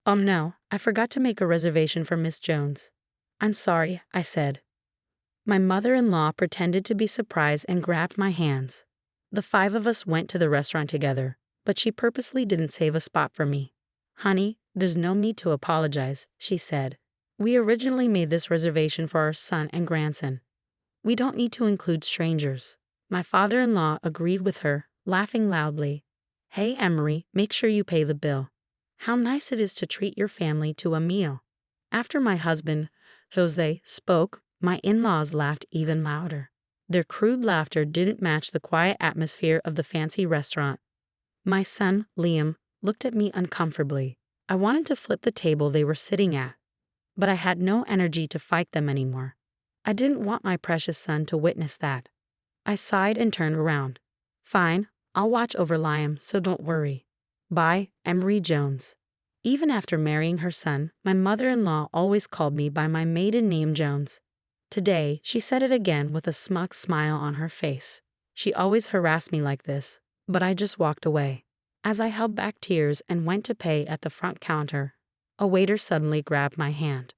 No, I forgot to make a reservation for Miss Jones." "I'm sorry," I said. My mother-in-law pretended to be surprised and grabbed my hands. The five of us went to the restaurant together, but she purposely didn't save a spot for me. "Honey, there's no need to apologize," she said. "We originally made this reservation for our son and grandson. We don't need to include strangers." My father-in-law agreed with her, laughing loudly. "Hey, Emery, make sure you pay the bill. How nice it is to treat your family to a meal." After my husband, Jose, spoke, my in-laws laughed even louder. Their crude laughter didn't match the quiet atmosphere of the fancy restaurant. My son, Liam, looked at me uncomfortably. I wanted to flip the table they were sitting at, but I had no energy to fight them anymore. I didn't want my precious son to witness that. I sighed and turned around. "Fine, I'll watch over Liam, so don't worry. Bye, Emery Jones." Even after marrying her son, my mother-in-law always called me by my maiden name Jones. Today, she said it again with a smug smile on her face. She always harassed me like this, but I just walked away. As I held back tears and went to pay at the front counter, a waiter suddenly grabbed my hand.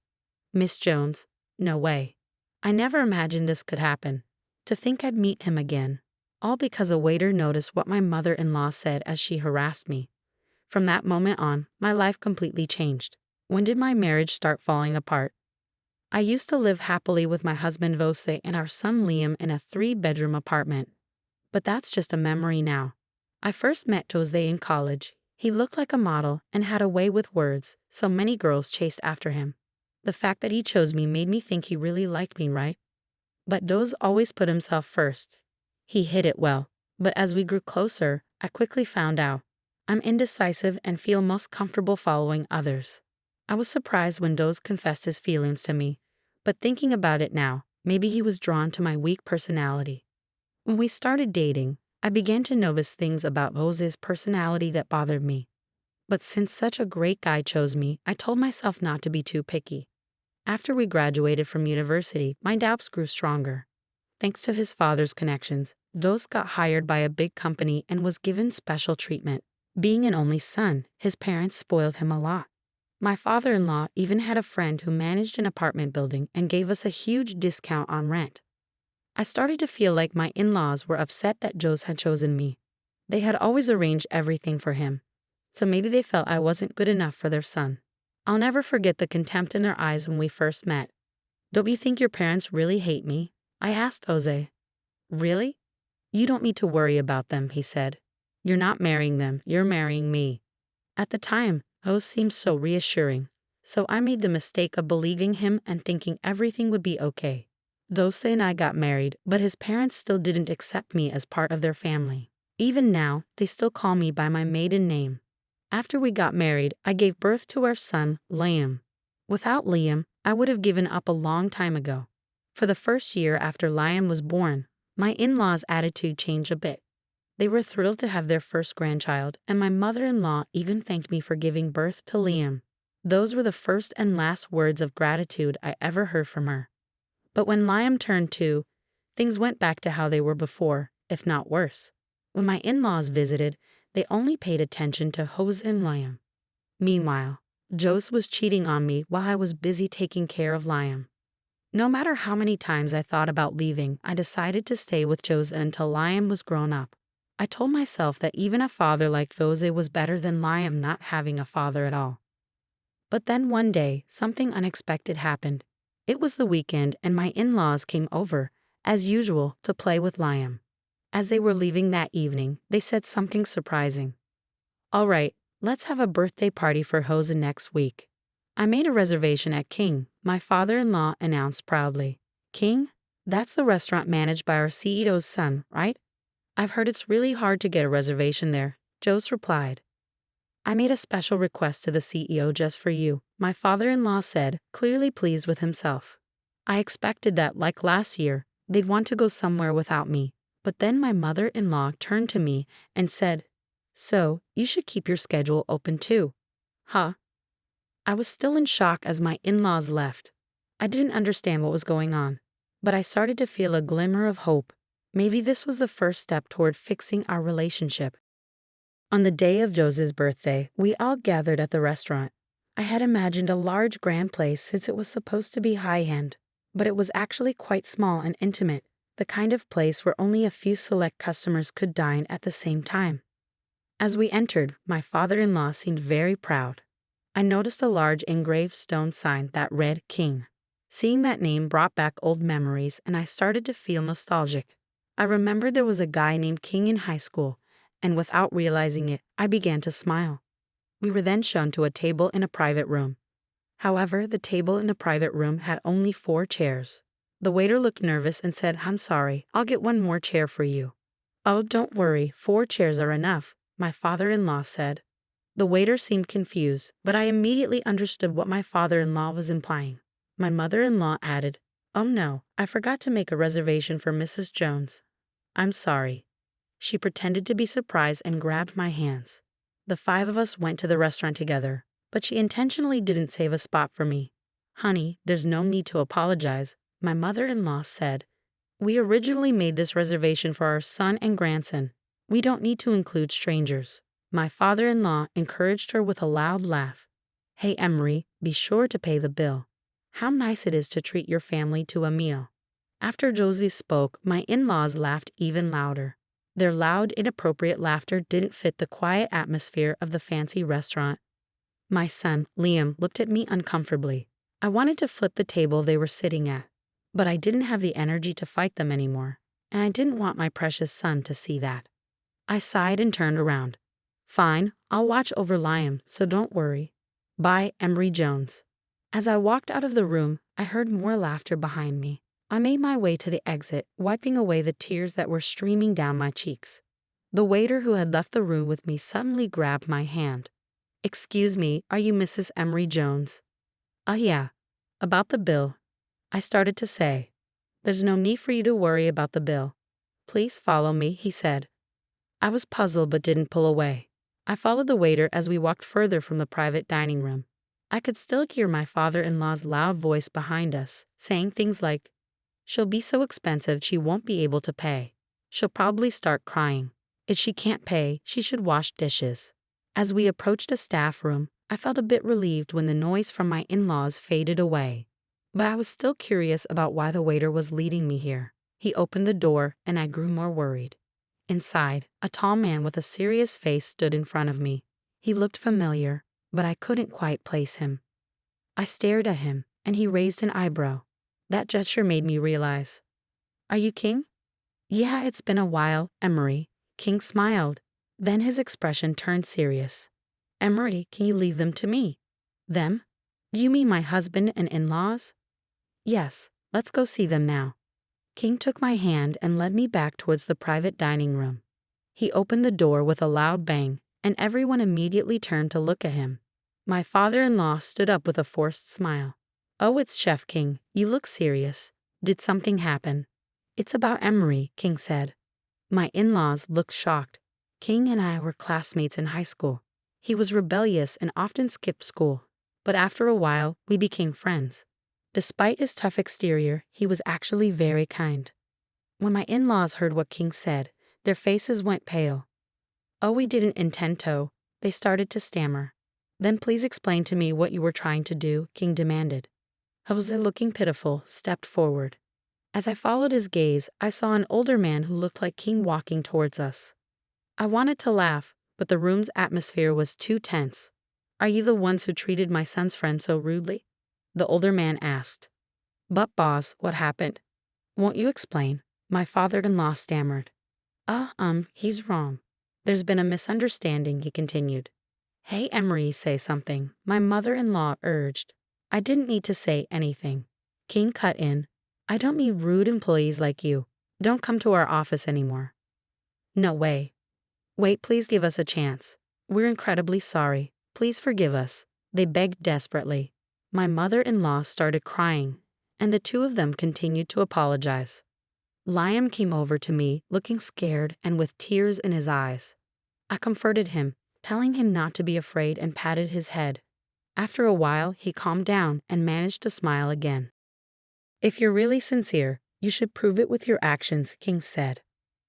"Miss Jones, no way. I never imagined this could happen. To think I'd meet him again." All because a waiter noticed what my mother-in-law said as she harassed me. From that moment on, my life completely changed. When did my marriage start falling apart? I used to live happily with my husband Vose and our son Liam in a 3-bedroom apartment. But that's just a memory now. I first met Jose in college. He looked like a model and had a way with words, so many girls chased after him. The fact that he chose me made me think he really liked me, right? But Jose always put himself first. He hid it well, but as we grew closer, I quickly found out. I'm indecisive and feel most comfortable following others. I was surprised when Jose confessed his feelings to me, but thinking about it now, maybe he was drawn to my weak personality. When we started dating, I began to notice things about Jose's personality that bothered me. But since such a great guy chose me, I told myself not to be too picky. After we graduated from university, my doubts grew stronger. Thanks to his father's connections, Jose got hired by a big company and was given special treatment. Being an only son, his parents spoiled him a lot. My father-in-law even had a friend who managed an apartment building and gave us a huge discount on rent. I started to feel like my in-laws were upset that Jose had chosen me. They had always arranged everything for him, so maybe they felt I wasn't good enough for their son. I'll never forget the contempt in their eyes when we first met. "Don't you think your parents really hate me?" I asked Jose. "Really? You don't need to worry about them," he said. "You're not marrying them, you're marrying me." At the time, Jose seemed so reassuring, so I made the mistake of believing him and thinking everything would be okay. Jose and I got married, but his parents still didn't accept me as part of their family. Even now, they still call me by my maiden name. After we got married, I gave birth to our son, Liam. Without Liam, I would have given up a long time ago. For the first year after Liam was born, my in-laws' attitude changed a bit. They were thrilled to have their first grandchild, and my mother-in-law even thanked me for giving birth to Liam. Those were the first and last words of gratitude I ever heard from her. But when Liam turned 2, things went back to how they were before, if not worse. When my in-laws visited, they only paid attention to Jose and Liam. Meanwhile, Jose was cheating on me while I was busy taking care of Liam. No matter how many times I thought about leaving, I decided to stay with Jose until Liam was grown up. I told myself that even a father like Jose was better than Liam not having a father at all. But then one day, something unexpected happened. It was the weekend and my in-laws came over, as usual, to play with Liam. As they were leaving that evening, they said something surprising. "All right, let's have a birthday party for Jose next week." I made a reservation at King, my father-in-law announced proudly. "King? That's the restaurant managed by our CEO's son, right?" "I've heard it's really hard to get a reservation there," Jose replied. "I made a special request to the CEO just for you," my father-in-law said, clearly pleased with himself. I expected that, like last year, they'd want to go somewhere without me, but then my mother-in-law turned to me and said, "So, you should keep your schedule open too." Huh? I was still in shock as my in-laws left. I didn't understand what was going on, but I started to feel a glimmer of hope. Maybe this was the first step toward fixing our relationship. On the day of Jose's birthday, we all gathered at the restaurant. I had imagined a large grand place since it was supposed to be high-end, but it was actually quite small and intimate, the kind of place where only a few select customers could dine at the same time. As we entered, my father-in-law seemed very proud. I noticed a large engraved stone sign that read King. Seeing that name brought back old memories, and I started to feel nostalgic. I remembered there was a guy named King in high school, and without realizing it, I began to smile. We were then shown to a table in a private room. However, the table in the private room had only 4 chairs. The waiter looked nervous and said, "I'm sorry, I'll get one more chair for you." "Oh, don't worry, 4 chairs are enough," my father-in-law said. The waiter seemed confused, but I immediately understood what my father-in-law was implying. My mother-in-law added, "Oh no, I forgot to make a reservation for Mrs. Jones. I'm sorry." She pretended to be surprised and grabbed my hands. The 5 of us went to the restaurant together, but she intentionally didn't save a spot for me. "Honey, there's no need to apologize," my mother-in-law said. "We originally made this reservation for our son and grandson. We don't need to include strangers." My father-in-law encouraged her with a loud laugh. "Hey, Emery, be sure to pay the bill. How nice it is to treat your family to a meal." After Josie spoke, my in-laws laughed even louder. Their loud, inappropriate laughter didn't fit the quiet atmosphere of the fancy restaurant. My son, Liam, looked at me uncomfortably. I wanted to flip the table they were sitting at, but I didn't have the energy to fight them anymore, and I didn't want my precious son to see that. I sighed and turned around. "Fine, I'll watch over Liam, so don't worry. Bye, Emery Jones." As I walked out of the room, I heard more laughter behind me. I made my way to the exit, wiping away the tears that were streaming down my cheeks. The waiter who had left the room with me suddenly grabbed my hand. "Excuse me, are you Mrs. Emery Jones?" Yeah. About the bill," I started to say. "There's no need for you to worry about the bill. Please follow me," he said. I was puzzled but didn't pull away. I followed the waiter as we walked further from the private dining room. I could still hear my father-in-law's loud voice behind us, saying things like, "She'll be so expensive she won't be able to pay. She'll probably start crying. If she can't pay, she should wash dishes." As we approached a staff room, I felt a bit relieved when the noise from my in-laws faded away. But I was still curious about why the waiter was leading me here. He opened the door, and I grew more worried. Inside, a tall man with a serious face stood in front of me. He looked familiar, but I couldn't quite place him. I stared at him, and he raised an eyebrow. That gesture made me realize. "Are you King?" "Yeah, it's been a while, Emery." King smiled. Then his expression turned serious. "Emery, can you leave them to me?" "Them? Do you mean my husband and in-laws?" "Yes, let's go see them now." King took my hand and led me back towards the private dining room. He opened the door with a loud bang, and everyone immediately turned to look at him. My father-in-law stood up with a forced smile. "Oh, it's Chef King. You look serious. Did something happen?" "It's about Emery," King said. My in-laws looked shocked. King and I were classmates in high school. He was rebellious and often skipped school, but after a while, we became friends. Despite his tough exterior, he was actually very kind. When my in-laws heard what King said, their faces went pale. "Oh, we didn't intend to," they started to stammer. "Then please explain to me what you were trying to do," King demanded. Jose, looking pitiful, stepped forward. As I followed his gaze, I saw an older man who looked like King walking towards us. I wanted to laugh, but the room's atmosphere was too tense. "Are you the ones who treated my son's friend so rudely?" the older man asked. "But boss, what happened?" "Won't you explain?" my father-in-law stammered. He's wrong. There's been a misunderstanding," he continued. "Hey, Emery, say something," my mother-in-law urged. I didn't need to say anything. King cut in. "I don't mean rude employees like you. Don't come to our office anymore." "No way." "Wait, please give us a chance. We're incredibly sorry. Please forgive us," they begged desperately. My mother-in-law started crying, and the 2 of them continued to apologize. Liam came over to me, looking scared and with tears in his eyes. I comforted him, telling him not to be afraid, and patted his head. After a while, he calmed down and managed to smile again. "If you're really sincere, you should prove it with your actions," King said.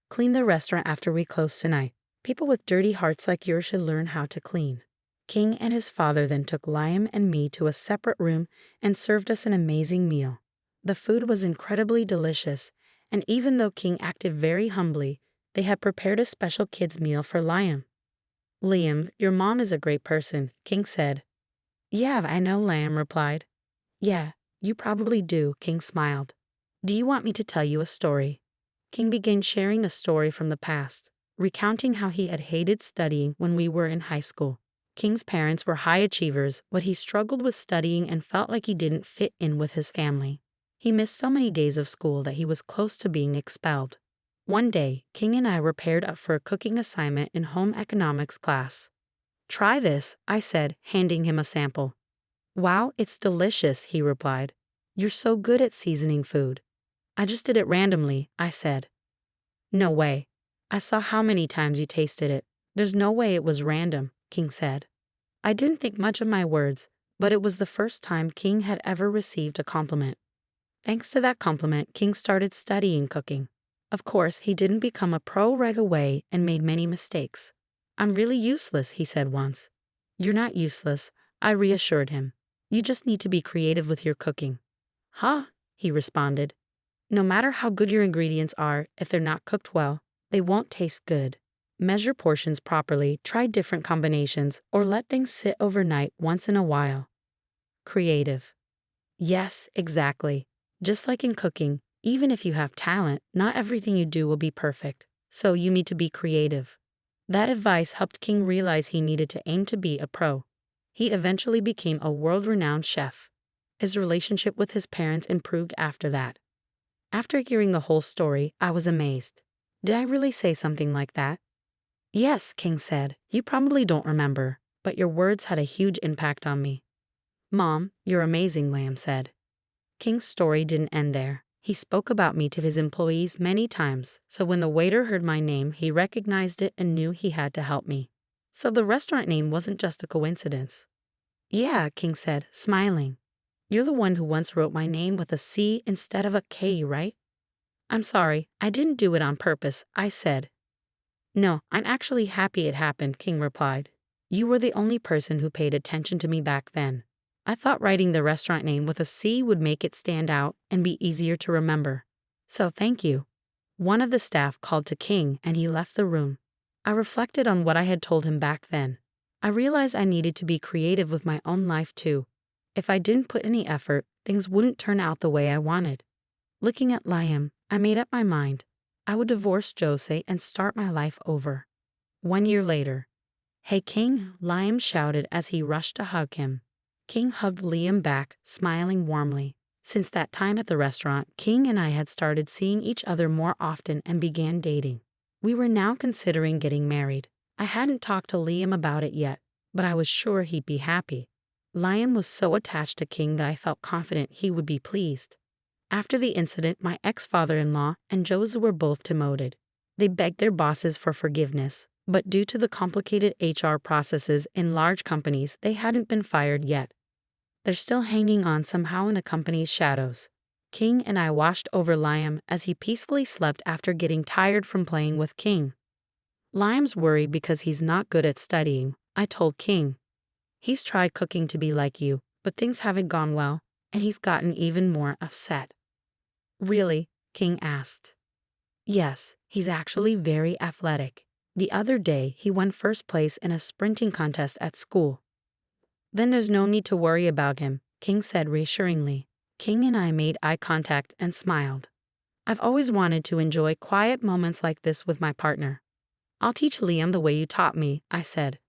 "Clean the restaurant after we close tonight. People with dirty hearts like yours should learn how to clean." King and his father then took Liam and me to a separate room and served us an amazing meal. The food was incredibly delicious, and even though King acted very humbly, they had prepared a special kids' meal for Liam. "Liam, your mom is a great person," King said. "Yeah, I know," Liam replied. "Yeah, you probably do," King smiled. "Do you want me to tell you a story?" King began sharing a story from the past, recounting how he had hated studying when we were in high school. King's parents were high achievers, but he struggled with studying and felt like he didn't fit in with his family. He missed so many days of school that he was close to being expelled. One day, King and I were paired up for a cooking assignment in home economics class. "Try this," I said, handing him a sample. "Wow, it's delicious," he replied. "You're so good at seasoning food." "I just did it randomly," I said. "No way. I saw how many times you tasted it. There's no way it was random," King said. I didn't think much of my words, but it was the first time King had ever received a compliment. Thanks to that compliment, King started studying cooking. Of course, he didn't become a pro right away and made many mistakes. "I'm really useless," he said once. "You're not useless," I reassured him. "You just need to be creative with your cooking." "Huh?" he responded. "No matter how good your ingredients are, if they're not cooked well, they won't taste good. Measure portions properly, try different combinations, or let things sit overnight once in a while." Creative. Yes, exactly. Just like in cooking, even if you have talent, not everything you do will be perfect. So you need to be creative. That advice helped King realize he needed to aim to be a pro. He eventually became a world-renowned chef. His relationship with his parents improved after that. After hearing the whole story, I was amazed. Did I really say something like that? "Yes," King said. "You probably don't remember, but your words had a huge impact on me." "Mom, you're amazing," Lamb said. King's story didn't end there. He spoke about me to his employees many times, so when the waiter heard my name, he recognized it and knew he had to help me. So the restaurant name wasn't just a coincidence. "Yeah," King said, smiling. "You're the one who once wrote my name with a C instead of a K, right?" "I'm sorry, I didn't do it on purpose," I said. "No, I'm actually happy it happened," King replied. "You were the only person who paid attention to me back then. I thought writing the restaurant name with a C would make it stand out and be easier to remember. So thank you." One of the staff called to King and he left the room. I reflected on what I had told him back then. I realized I needed to be creative with my own life too. If I didn't put any effort, things wouldn't turn out the way I wanted. Looking at Liam, I made up my mind. I would divorce Jose and start my life over. 1 year later. "Hey King," Liam shouted as he rushed to hug him. King hugged Liam back, smiling warmly. Since that time at the restaurant, King and I had started seeing each other more often and began dating. We were now considering getting married. I hadn't talked to Liam about it yet, but I was sure he'd be happy. Liam was so attached to King that I felt confident he would be pleased. After the incident, my ex-father-in-law and Jose were both demoted. They begged their bosses for forgiveness, but due to the complicated HR processes in large companies, they hadn't been fired yet. They're still hanging on somehow in the company's shadows. King and I watched over Liam as he peacefully slept after getting tired from playing with King. Liam's worried because he's not good at studying, I told King. He's tried cooking to be like you, but things haven't gone well, and he's gotten even more upset. "Really?" King asked. "Yes, he's actually very athletic. The other day, he won first place in a sprinting contest at school." "Then there's no need to worry about him," King said reassuringly. King and I made eye contact and smiled. I've always wanted to enjoy quiet moments like this with my partner. "I'll teach Liam the way you taught me," I said.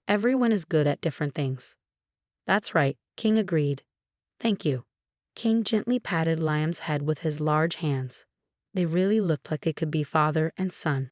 "Everyone is good at different things." "That's right," King agreed. "Thank you." King gently patted Liam's head with his large hands. They really looked like they could be father and son.